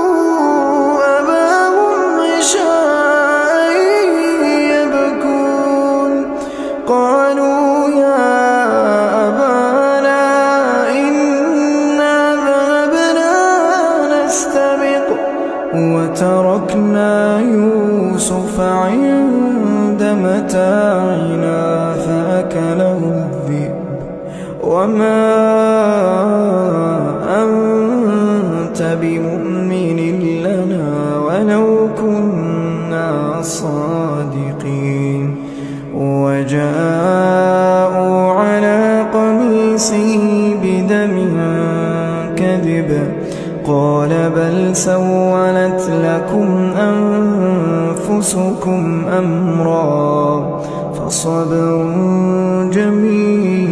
وجاءوا أباهم عشاء يبكون قالوا يا أبانا إنا ذهبنا نستبق وتركنا يوسف عند متاعنا فأكله الذئب وما أنت بمؤمن لنا ولو كنا صادقين وجاءوا على قميصه بدم كذب قال بل سولت لكم أنفسكم أمرا فصبر جميل